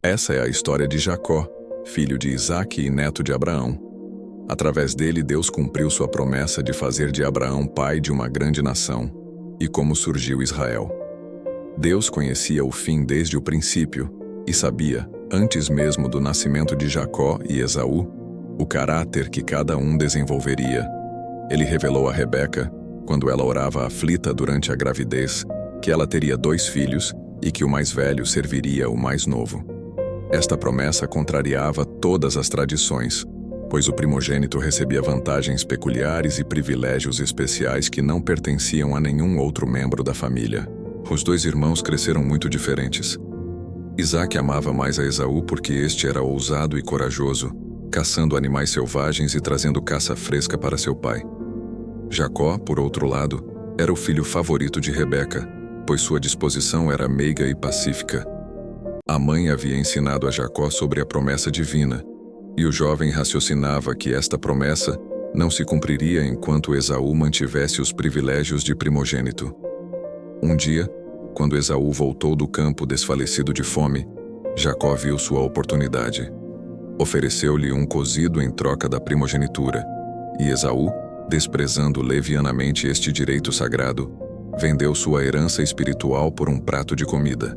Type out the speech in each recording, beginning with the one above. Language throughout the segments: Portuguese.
Essa é a história de Jacó, filho de Isaque e neto de Abraão. Através dele, Deus cumpriu sua promessa de fazer de Abraão pai de uma grande nação, e como surgiu Israel. Deus conhecia o fim desde o princípio e sabia, antes mesmo do nascimento de Jacó e Esaú, o caráter que cada um desenvolveria. Ele revelou a Rebeca, quando ela orava aflita durante a gravidez, que ela teria 2 filhos e que o mais velho serviria o mais novo. Esta promessa contrariava todas as tradições, pois o primogênito recebia vantagens peculiares e privilégios especiais que não pertenciam a nenhum outro membro da família. Os 2 irmãos cresceram muito diferentes. Isaque amava mais a Esaú porque este era ousado e corajoso, caçando animais selvagens e trazendo caça fresca para seu pai. Jacó, por outro lado, era o filho favorito de Rebeca, pois sua disposição era meiga e pacífica. A mãe havia ensinado a Jacó sobre a promessa divina, e o jovem raciocinava que esta promessa não se cumpriria enquanto Esaú mantivesse os privilégios de primogênito. Um dia, quando Esaú voltou do campo desfalecido de fome, Jacó viu sua oportunidade. Ofereceu-lhe um cozido em troca da primogenitura, e Esaú, desprezando levianamente este direito sagrado, vendeu sua herança espiritual por um prato de comida.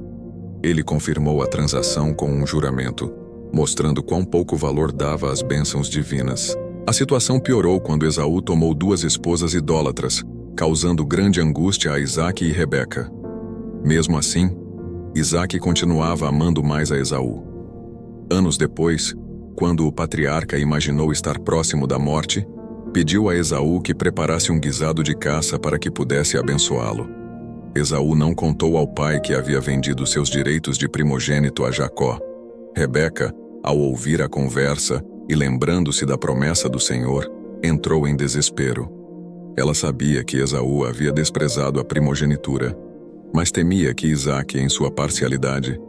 Ele confirmou a transação com um juramento, mostrando quão pouco valor dava às bênçãos divinas. A situação piorou quando Esaú tomou 2 esposas idólatras, causando grande angústia a Isaque e Rebeca. Mesmo assim, Isaque continuava amando mais a Esaú. Anos depois, quando o patriarca imaginou estar próximo da morte, pediu a Esaú que preparasse um guisado de caça para que pudesse abençoá-lo. Esaú não contou ao pai que havia vendido seus direitos de primogênito a Jacó. Rebeca, ao ouvir a conversa e lembrando-se da promessa do Senhor, entrou em desespero. Ela sabia que Esaú havia desprezado a primogenitura, mas temia que Isaque, em sua parcialidade,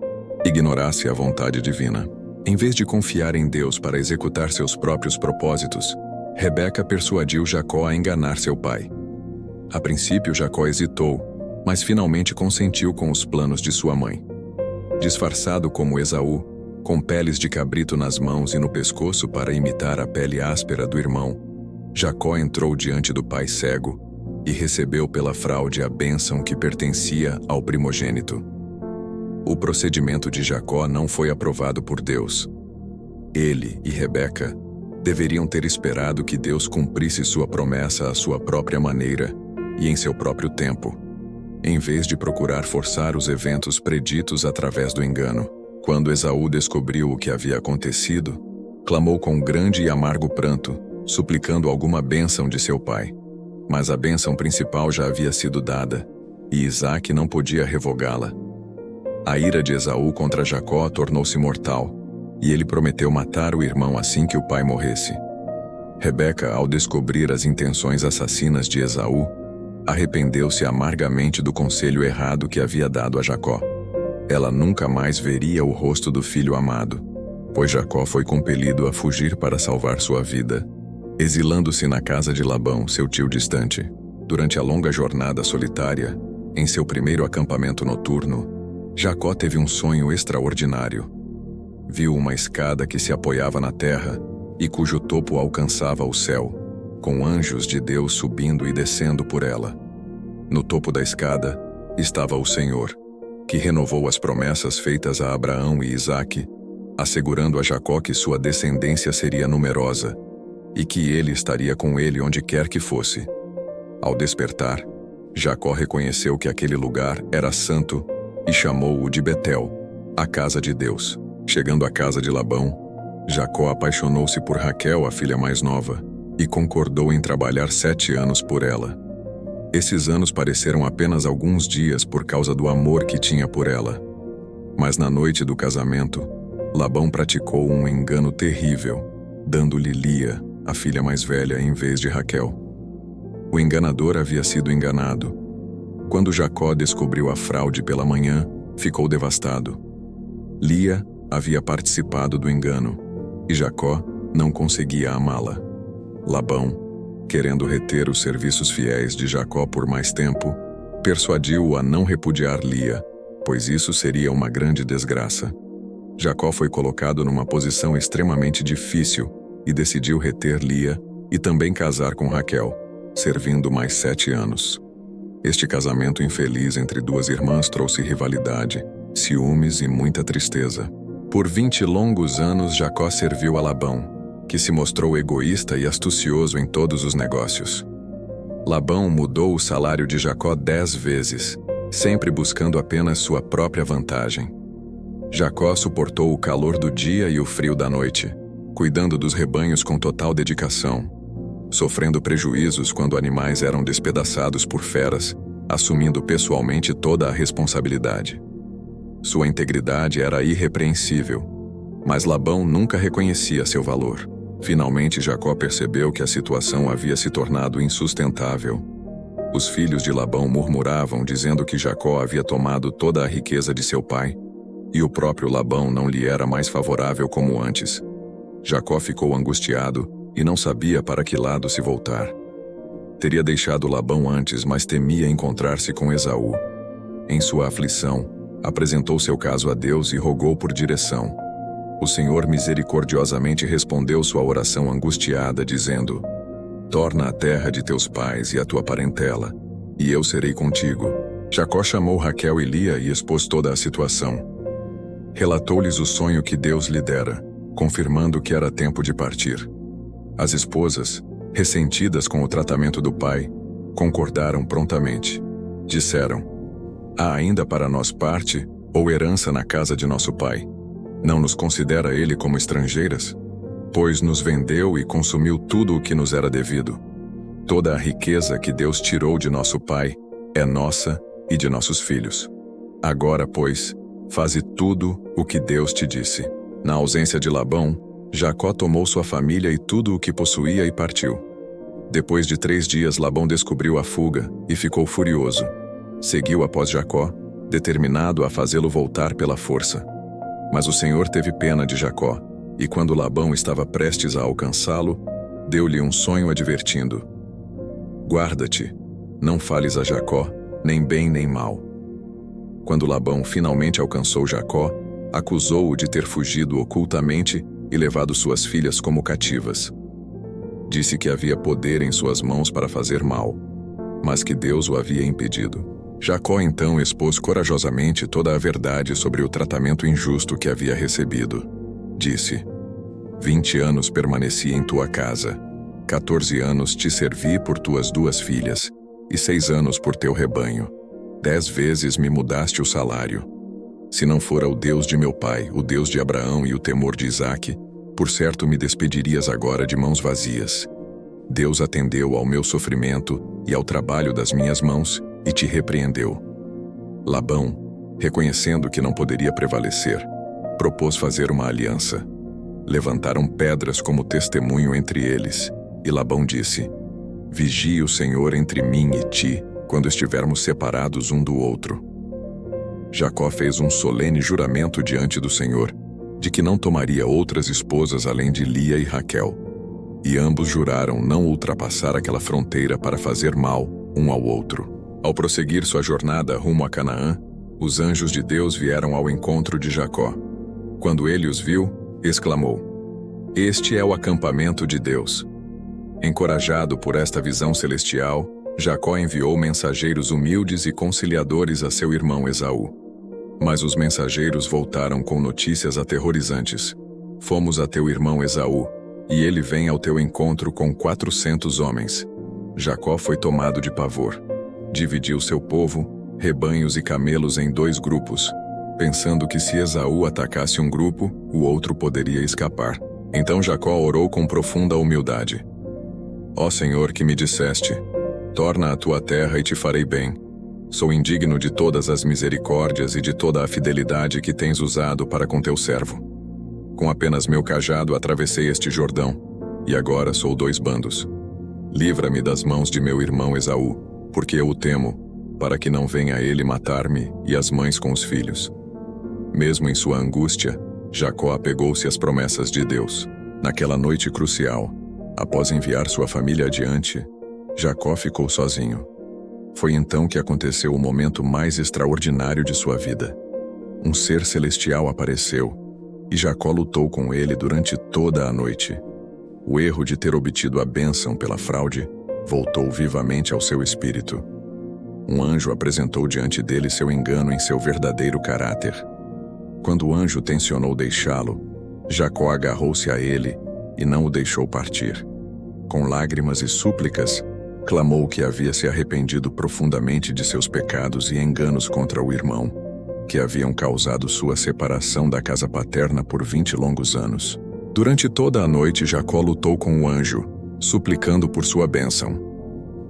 ignorasse a vontade divina. Em vez de confiar em Deus para executar seus próprios propósitos, Rebeca persuadiu Jacó a enganar seu pai. A princípio, Jacó hesitou, mas finalmente consentiu com os planos de sua mãe. Disfarçado como Esaú, com peles de cabrito nas mãos e no pescoço para imitar a pele áspera do irmão, Jacó entrou diante do pai cego e recebeu pela fraude a bênção que pertencia ao primogênito. O procedimento de Jacó não foi aprovado por Deus. Ele e Rebeca deveriam ter esperado que Deus cumprisse sua promessa à sua própria maneira e em seu próprio tempo, em vez de procurar forçar os eventos preditos através do engano. Quando Esaú descobriu o que havia acontecido, clamou com grande e amargo pranto, suplicando alguma bênção de seu pai. Mas a bênção principal já havia sido dada, e Isaque não podia revogá-la. A ira de Esaú contra Jacó tornou-se mortal, e ele prometeu matar o irmão assim que o pai morresse. Rebeca, ao descobrir as intenções assassinas de Esaú, arrependeu-se amargamente do conselho errado que havia dado a Jacó. Ela nunca mais veria o rosto do filho amado, pois Jacó foi compelido a fugir para salvar sua vida, exilando-se na casa de Labão, seu tio distante. Durante a longa jornada solitária, em seu primeiro acampamento noturno, Jacó teve um sonho extraordinário. Viu uma escada que se apoiava na terra e cujo topo alcançava o céu, com anjos de Deus subindo e descendo por ela. No topo da escada estava o Senhor, que renovou as promessas feitas a Abraão e Isaque, assegurando a Jacó que sua descendência seria numerosa e que ele estaria com ele onde quer que fosse. Ao despertar, Jacó reconheceu que aquele lugar era santo e chamou-o de Betel, a casa de Deus. Chegando à casa de Labão, Jacó apaixonou-se por Raquel, a filha mais nova, e concordou em trabalhar 7 anos por ela. Esses anos pareceram apenas alguns dias por causa do amor que tinha por ela. Mas na noite do casamento, Labão praticou um engano terrível, dando-lhe Lia, a filha mais velha, em vez de Raquel. O enganador havia sido enganado. Quando Jacó descobriu a fraude pela manhã, ficou devastado. Lia havia participado do engano, e Jacó não conseguia amá-la. Labão, querendo reter os serviços fiéis de Jacó por mais tempo, persuadiu-o a não repudiar Lia, pois isso seria uma grande desgraça. Jacó foi colocado numa posição extremamente difícil e decidiu reter Lia e também casar com Raquel, servindo mais 7 anos. Este casamento infeliz entre duas irmãs trouxe rivalidade, ciúmes e muita tristeza. Por 20 longos anos Jacó serviu a Labão, que se mostrou egoísta e astucioso em todos os negócios. Labão mudou o salário de Jacó 10 vezes, sempre buscando apenas sua própria vantagem. Jacó suportou o calor do dia e o frio da noite, cuidando dos rebanhos com total dedicação, sofrendo prejuízos quando animais eram despedaçados por feras, assumindo pessoalmente toda a responsabilidade. Sua integridade era irrepreensível, mas Labão nunca reconhecia seu valor. Finalmente Jacó percebeu que a situação havia se tornado insustentável. Os filhos de Labão murmuravam, dizendo que Jacó havia tomado toda a riqueza de seu pai, e o próprio Labão não lhe era mais favorável como antes. Jacó ficou angustiado e não sabia para que lado se voltar. Teria deixado Labão antes, mas temia encontrar-se com Esaú. Em sua aflição, apresentou seu caso a Deus e rogou por direção. O Senhor misericordiosamente respondeu sua oração angustiada, dizendo: torna a terra de teus pais e a tua parentela, e eu serei contigo. Jacó chamou Raquel e Lia e expôs toda a situação. Relatou-lhes o sonho que Deus lhe dera, confirmando que era tempo de partir. As esposas, ressentidas com o tratamento do pai, concordaram prontamente. Disseram: há ainda para nós parte ou herança na casa de nosso pai. Não nos considera ele como estrangeiras? Pois nos vendeu e consumiu tudo o que nos era devido. Toda a riqueza que Deus tirou de nosso pai é nossa e de nossos filhos. Agora, pois, faze tudo o que Deus te disse. Na ausência de Labão, Jacó tomou sua família e tudo o que possuía e partiu. Depois de 3 dias, Labão descobriu a fuga e ficou furioso. Seguiu após Jacó, determinado a fazê-lo voltar pela força. Mas o Senhor teve pena de Jacó, e quando Labão estava prestes a alcançá-lo, deu-lhe um sonho advertindo: guarda-te, não fales a Jacó, nem bem nem mal. Quando Labão finalmente alcançou Jacó, acusou-o de ter fugido ocultamente e levado suas filhas como cativas. Disse que havia poder em suas mãos para fazer mal, mas que Deus o havia impedido. Jacó então expôs corajosamente toda a verdade sobre o tratamento injusto que havia recebido. Disse: 20 anos permaneci em tua casa, 14 anos te servi por tuas 2 filhas, e 6 anos por teu rebanho. 10 vezes me mudaste o salário. Se não fora o Deus de meu pai, o Deus de Abraão e o temor de Isaque, por certo me despedirias agora de mãos vazias. Deus atendeu ao meu sofrimento e ao trabalho das minhas mãos, e te repreendeu. Labão, reconhecendo que não poderia prevalecer, propôs fazer uma aliança. Levantaram pedras como testemunho entre eles, e Labão disse: vigie o Senhor entre mim e ti, quando estivermos separados um do outro. Jacó fez um solene juramento diante do Senhor, de que não tomaria outras esposas além de Lia e Raquel. E ambos juraram não ultrapassar aquela fronteira para fazer mal um ao outro. Ao prosseguir sua jornada rumo a Canaã, os anjos de Deus vieram ao encontro de Jacó. Quando ele os viu, exclamou: este é o acampamento de Deus. Encorajado por esta visão celestial, Jacó enviou mensageiros humildes e conciliadores a seu irmão Esaú. Mas os mensageiros voltaram com notícias aterrorizantes: fomos a teu irmão Esaú, e ele vem ao teu encontro com 400 homens. Jacó foi tomado de pavor. Dividiu seu povo, rebanhos e camelos em 2 grupos, pensando que se Esaú atacasse um grupo, o outro poderia escapar. Então Jacó orou com profunda humildade: ó Senhor, que me disseste: torna a tua terra e te farei bem. Sou indigno de todas as misericórdias e de toda a fidelidade que tens usado para com teu servo. Com apenas meu cajado atravessei este Jordão, e agora sou 2 bandos. Livra-me das mãos de meu irmão Esaú, porque eu o temo, para que não venha ele matar-me e as mães com os filhos. Mesmo em sua angústia, Jacó apegou-se às promessas de Deus. Naquela noite crucial, após enviar sua família adiante, Jacó ficou sozinho. Foi então que aconteceu o momento mais extraordinário de sua vida. Um ser celestial apareceu, e Jacó lutou com ele durante toda a noite. O erro de ter obtido a bênção pela fraude voltou vivamente ao seu espírito. Um anjo apresentou diante dele seu engano em seu verdadeiro caráter. Quando o anjo tencionou deixá-lo, Jacó agarrou-se a ele e não o deixou partir. Com lágrimas e súplicas, clamou que havia se arrependido profundamente de seus pecados e enganos contra o irmão, que haviam causado sua separação da casa paterna por 20 longos anos. Durante toda a noite, Jacó lutou com o anjo, suplicando por sua bênção.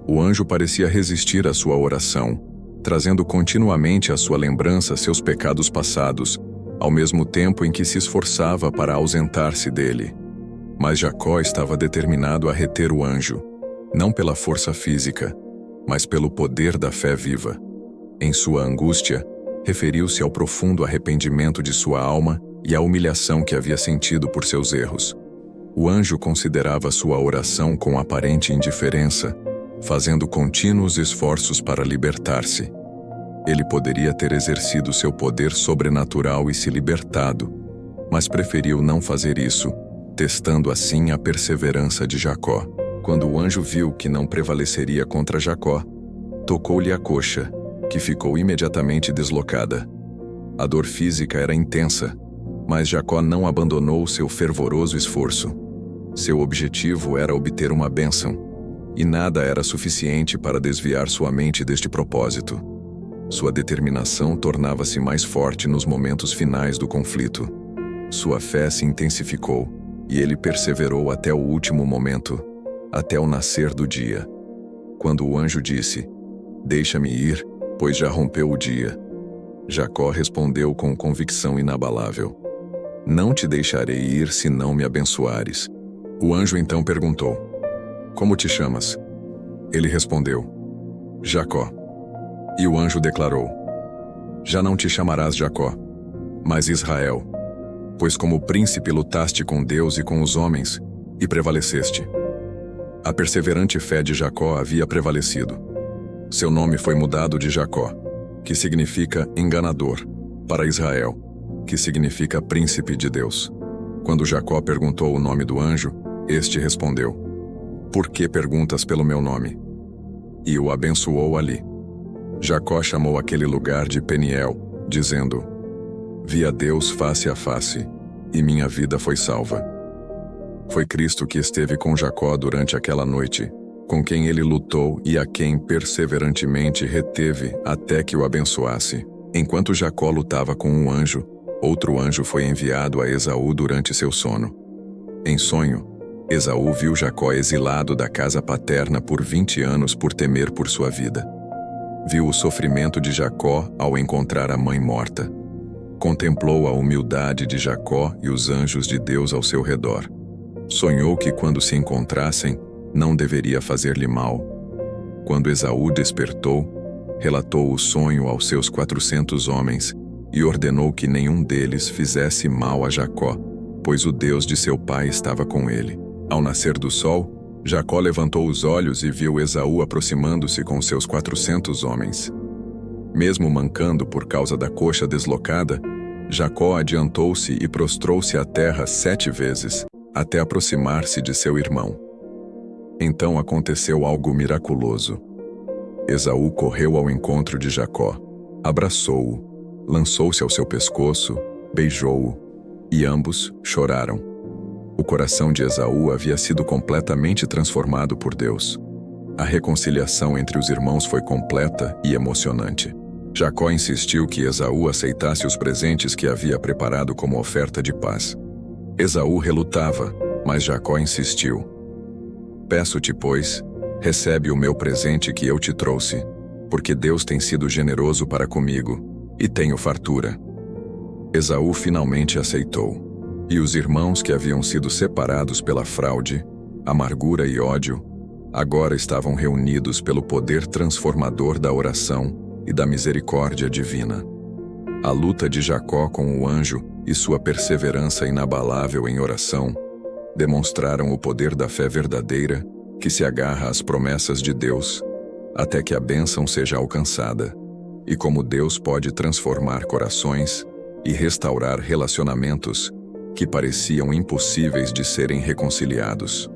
O anjo parecia resistir à sua oração, trazendo continuamente à sua lembrança seus pecados passados, ao mesmo tempo em que se esforçava para ausentar-se dele. Mas Jacó estava determinado a reter o anjo, não pela força física, mas pelo poder da fé viva. Em sua angústia, referiu-se ao profundo arrependimento de sua alma e à humilhação que havia sentido por seus erros. O anjo considerava sua oração com aparente indiferença, fazendo contínuos esforços para libertar-se. Ele poderia ter exercido seu poder sobrenatural e se libertado, mas preferiu não fazer isso, testando assim a perseverança de Jacó. Quando o anjo viu que não prevaleceria contra Jacó, tocou-lhe a coxa, que ficou imediatamente deslocada. A dor física era intensa, mas Jacó não abandonou seu fervoroso esforço. Seu objetivo era obter uma bênção, e nada era suficiente para desviar sua mente deste propósito. Sua determinação tornava-se mais forte nos momentos finais do conflito. Sua fé se intensificou, e ele perseverou até o último momento, até o nascer do dia. Quando o anjo disse: "Deixa-me ir, pois já rompeu o dia", Jacó respondeu com convicção inabalável: "Não te deixarei ir se não me abençoares." O anjo então perguntou: "Como te chamas?" Ele respondeu: "Jacó." E o anjo declarou: "Já não te chamarás Jacó, mas Israel, pois como príncipe lutaste com Deus e com os homens, e prevaleceste." A perseverante fé de Jacó havia prevalecido. Seu nome foi mudado de Jacó, que significa enganador, para Israel, que significa príncipe de Deus. Quando Jacó perguntou o nome do anjo, este respondeu: "Por que perguntas pelo meu nome?" E o abençoou ali. Jacó chamou aquele lugar de Peniel, dizendo: "Vi a Deus face a face, e minha vida foi salva." Foi Cristo que esteve com Jacó durante aquela noite, com quem ele lutou e a quem perseverantemente reteve até que o abençoasse. Enquanto Jacó lutava com um anjo, outro anjo foi enviado a Esaú durante seu sono. Em sonho, Esaú viu Jacó exilado da casa paterna por 20 anos por temer por sua vida. Viu o sofrimento de Jacó ao encontrar a mãe morta. Contemplou a humildade de Jacó e os anjos de Deus ao seu redor. Sonhou que quando se encontrassem, não deveria fazer-lhe mal. Quando Esaú despertou, relatou o sonho aos seus 400 homens e ordenou que nenhum deles fizesse mal a Jacó, pois o Deus de seu pai estava com ele. Ao nascer do sol, Jacó levantou os olhos e viu Esaú aproximando-se com seus 400 homens. Mesmo mancando por causa da coxa deslocada, Jacó adiantou-se e prostrou-se à terra 7 vezes, até aproximar-se de seu irmão. Então aconteceu algo miraculoso. Esaú correu ao encontro de Jacó, abraçou-o, lançou-se ao seu pescoço, beijou-o, e ambos choraram. O coração de Esaú havia sido completamente transformado por Deus. A reconciliação entre os irmãos foi completa e emocionante. Jacó insistiu que Esaú aceitasse os presentes que havia preparado como oferta de paz. Esaú relutava, mas Jacó insistiu. "Peço-te, pois, recebe o meu presente que eu te trouxe, porque Deus tem sido generoso para comigo, e tenho fartura." Esaú finalmente aceitou, e os irmãos que haviam sido separados pela fraude, amargura e ódio, agora estavam reunidos pelo poder transformador da oração e da misericórdia divina. A luta de Jacó com o anjo e sua perseverança inabalável em oração demonstraram o poder da fé verdadeira que se agarra às promessas de Deus até que a bênção seja alcançada, e como Deus pode transformar corações e restaurar relacionamentos que pareciam impossíveis de serem reconciliados.